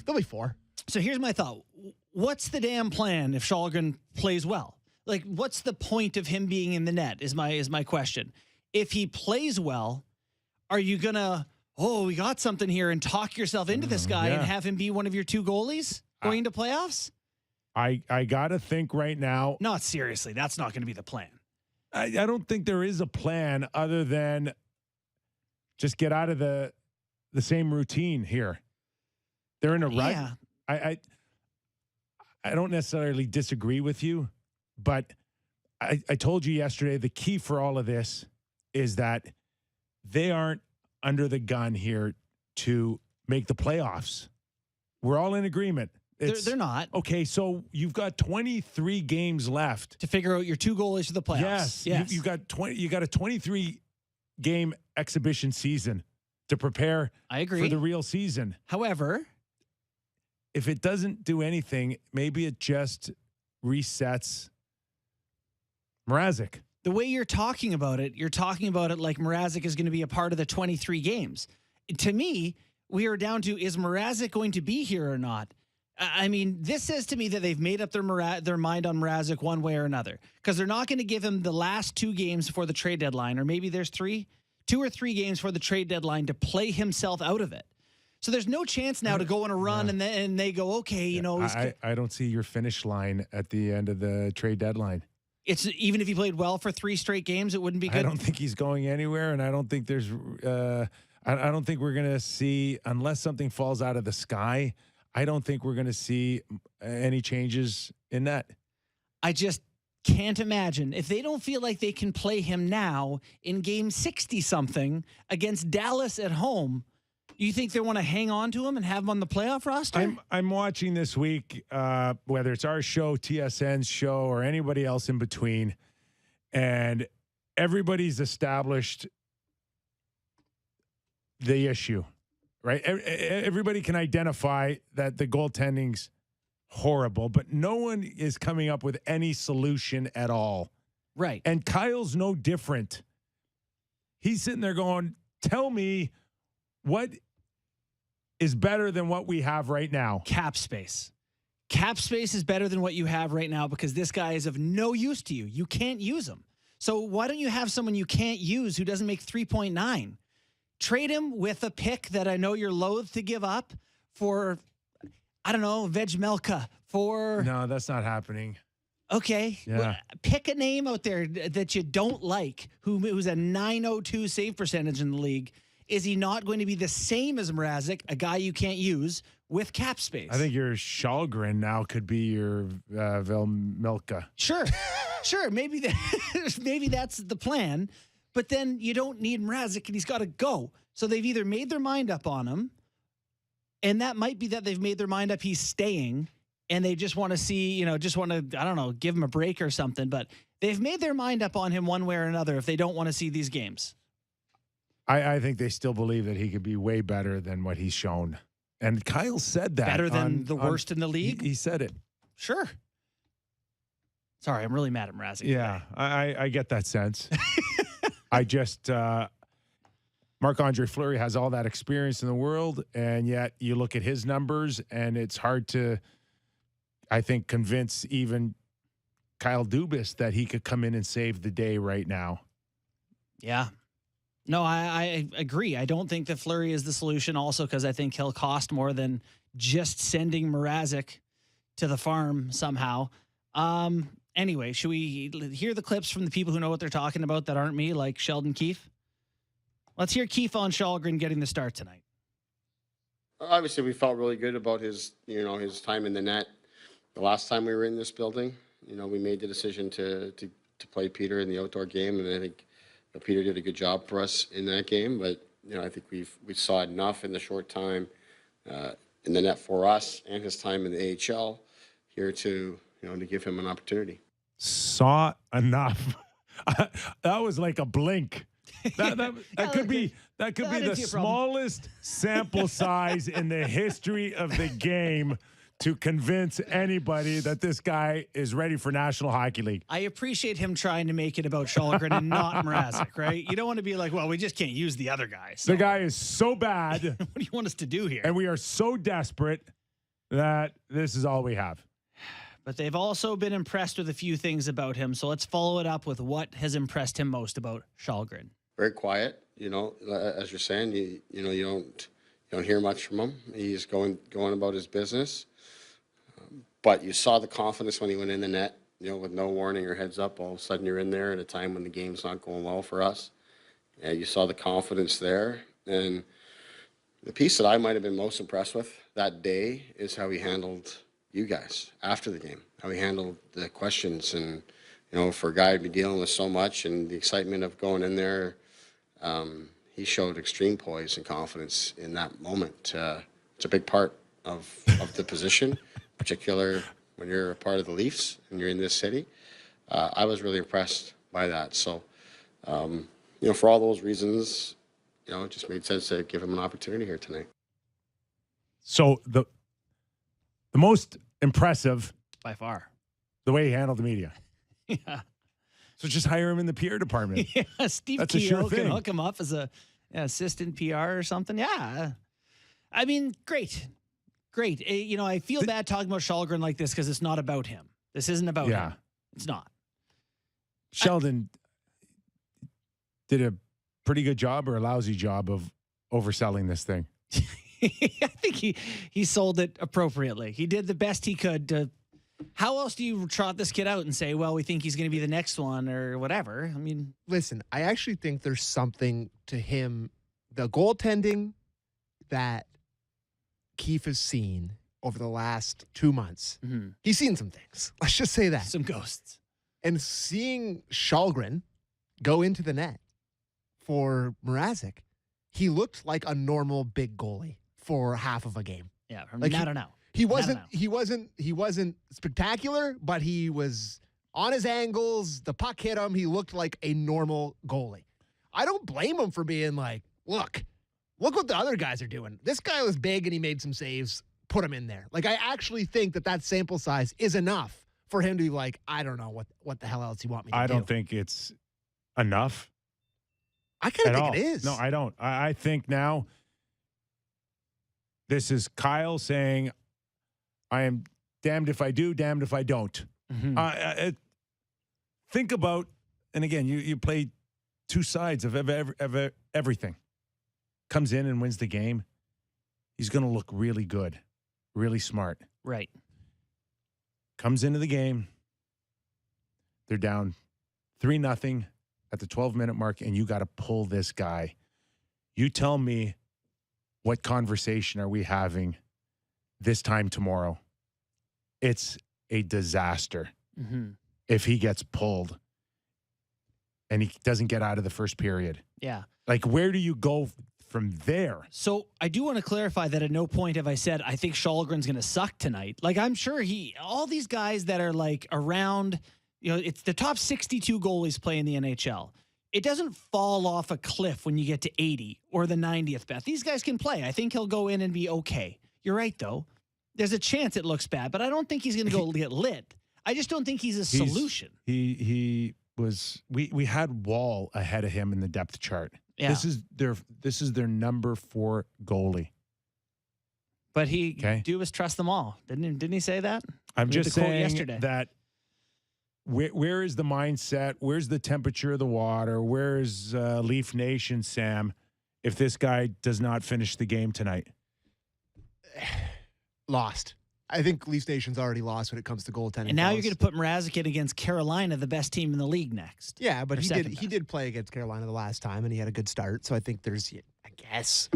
They'll be 4. So here's my thought. What's the damn plan if Kallgren plays well? Like, what's the point of him being in the net is my question. If he plays well, are you going to, we got something here and talk yourself into this guy and have him be one of your 2 goalies going to playoffs? I got to think right now. Not seriously. That's not going to be the plan. I don't think there is a plan other than just get out of the same routine here. They're in a rut. Yeah. I don't necessarily disagree with you, but I told you yesterday the key for all of this is that they aren't under the gun here to make the playoffs. We're all in agreement. They're not. Okay, so you've got 23 games left to figure out your 2 goalies for the playoffs. Yes. You got a 23 game exhibition season to prepare I agree. for the real season. However, if it doesn't do anything, maybe it just resets Mrazek. The way you're talking about it like Mrazek is going to be a part of the 23 games. To me, we are down to, is Mrazek going to be here or not? I mean, this says to me that they've made up their mind on Mrazek one way or another, because they're not going to give him the last 2 games before the trade deadline, or maybe there's 2 or 3 games for the trade deadline to play himself out of it. So there's no chance now to go on a run and they go, okay, you know. I don't see your finish line at the end of the trade deadline. It's even if he played well for 3 straight games, it wouldn't be good. I don't think he's going anywhere, and I don't think there's. I don't think we're going to see, unless something falls out of the sky, I don't think we're going to see any changes in that. I just can't imagine if they don't feel like they can play him now in game 60-something against Dallas at home. You think they want to hang on to him and have him on the playoff roster? I'm watching this week, whether it's our show, TSN's show, or anybody else in between, and everybody's established the issue, right? Everybody can identify that the goaltending's horrible, but no one is coming up with any solution at all. Right. And Kyle's no different. He's sitting there going, tell me what is better than what we have right now. Cap space. Cap space is better than what you have right now because this guy is of no use to you. You can't use him. So why don't you have someone you can't use who doesn't make 3.9? Trade him with a pick that I know you're loath to give up for, I don't know, Vejmelka for... No, that's not happening. Okay. Yeah. Well, pick a name out there that you don't like who's a .902 save percentage in the league. Is he not going to be the same as Mrazek, a guy you can't use, with cap space? I think your Kallgren now could be your Vejmelka. Sure. Sure. Maybe that's the plan. But then you don't need Mrazek and he's got to go. So they've either made their mind up on him, and that might be that they've made their mind up he's staying, and they just want to see, I don't know, give him a break or something. But they've made their mind up on him one way or another if they don't want to see these games. I think they still believe that he could be way better than what he's shown. And Kyle said that. Better than the worst in the league? He said it. Sure. Sorry, I'm really mad at Mrazek. Yeah, I get that sense. I just, Marc-Andre Fleury has all that experience in the world, and yet you look at his numbers, and it's hard to, I think, convince even Kyle Dubas that he could come in and save the day right now. Yeah. No, I agree. I don't think that Fleury is the solution also because I think he'll cost more than just sending Mrazek to the farm somehow. Anyway, should we hear the clips from the people who know what they're talking about that aren't me, like Sheldon Keefe? Let's hear Keefe on Kallgren getting the start tonight. Obviously, we felt really good about his time in the net. The last time we were in this building, we made the decision to play Petr in the outdoor game, and I think Petr did a good job for us in that game. But I think we saw enough in the short time in the net for us and his time in the AHL here to give him an opportunity. Saw enough. That was like a blink. That could be the smallest sample size in the history of the game to convince anybody that this guy is ready for National Hockey League. I appreciate him trying to make it about Kallgren and not Mrazek, right? You don't want to be like, well, we just can't use the other guys. So. The guy is so bad. What do you want us to do here? And we are so desperate that this is all we have. But they've also been impressed with a few things about him. So let's follow it up with what has impressed him most about Kallgren. Very quiet, as you're saying, you don't hear much from him. He's going about his business. But you saw the confidence when he went in the net, with no warning or heads up. All of a sudden you're in there at a time when the game's not going well for us. Yeah, you saw the confidence there. And the piece that I might have been most impressed with that day is how he handled you guys after the game, how he handled the questions. And, for a guy to be dealing with so much and the excitement of going in there, he showed extreme poise and confidence in that moment. It's a big part of the position, particular when you're a part of the Leafs and you're in this city. I was really impressed by that. So, for all those reasons, it just made sense to give him an opportunity here tonight. So the most impressive, By far. the way he handled the media. Yeah. So just hire him in the PR department. Yeah, Steve That's a sure Keogh can thing. hook him up as a assistant PR or something. Yeah. I mean, great. Great. I feel bad talking about Kallgren like this because it's not about him. This isn't about him. It's not. Sheldon did a pretty good job or a lousy job of overselling this thing. I think he sold it appropriately. He did the best he could to. How else do you trot this kid out and say, well, we think he's going to be the next one or whatever? I mean, listen, I actually think there's something to him, the goaltending that Keefe has seen over the last 2 months. mm-hmm. He's seen some things. Let's just say that. Some ghosts. And seeing Kallgren go into the net for Mrazek, he looked like a normal big goalie for half of a game. Yeah, Like I don't know. He wasn't spectacular, but he was on his angles. The puck hit him. He looked like a normal goalie. I don't blame him for being like, look what the other guys are doing. This guy was big and he made some saves. Put him in there. Like, I actually think that sample size is enough for him to be like, I don't know what the hell else you want me to do. I don't think it's enough. I kind of at think all. it is. No, I don't. I think now this is Kyle saying, I am damned if I do, damned if I don't. Mm-hmm. Think about, and again, you play two sides of everything. Comes in and wins the game. He's going to look really good, really smart. Right. Comes into the game. They're down 3-0 at the 12-minute mark, and you got to pull this guy. You tell me, what conversation are we having this time tomorrow? It's a disaster if he gets pulled and he doesn't get out of the first period. Yeah. Like, where do you go from there? So I do want to clarify that at no point have I said I think Kallgren's going to suck tonight. Like, I'm sure all these guys that are like around, it's the top 62 goalies play in the NHL. It doesn't fall off a cliff when you get to 80 or the 90th, Beth. These guys can play. I think he'll go in and be okay. You're right, though. There's a chance it looks bad, but I don't think he's going to go get lit. I just don't think he's a solution. He was. We had Wall ahead of him in the depth chart. Yeah. This is their number 4 goalie. But he do is trust them all. Didn't he say that? I'm just saying yesterday. that where is the mindset? Where's the temperature of the water? Where's Leaf Nation, Sam, if this guy does not finish the game tonight? Lost. I think Leafs Nation's already lost when it comes to goaltending. And now you're going to put Mrazek in against Carolina, the best team in the league next. Yeah, but Or he second did play against Carolina the last time, and he had a good start. So I think there's, I guess,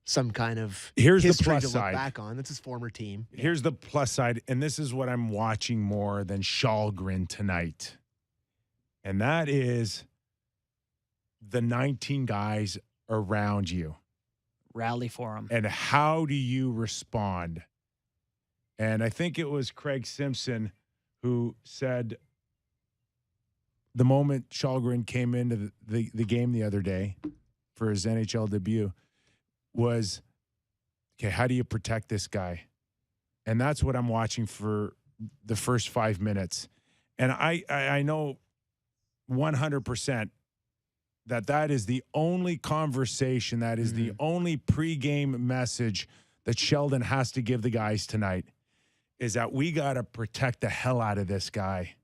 some kind of Here's the history plus to look side. back on. That's his former team. Here's the plus side, and this is what I'm watching more than Kallgren tonight. And that is the 19 guys around you. Rally for him. And how do you respond? And I think it was Craig Simpson who said the moment Kallgren came into the game the other day for his NHL debut was, okay, how do you protect this guy? And that's what I'm watching for the first 5 minutes. And I know 100% that is the only conversation, that is the only pregame message that Sheldon has to give the guys tonight. is that we got to protect the hell out of this guy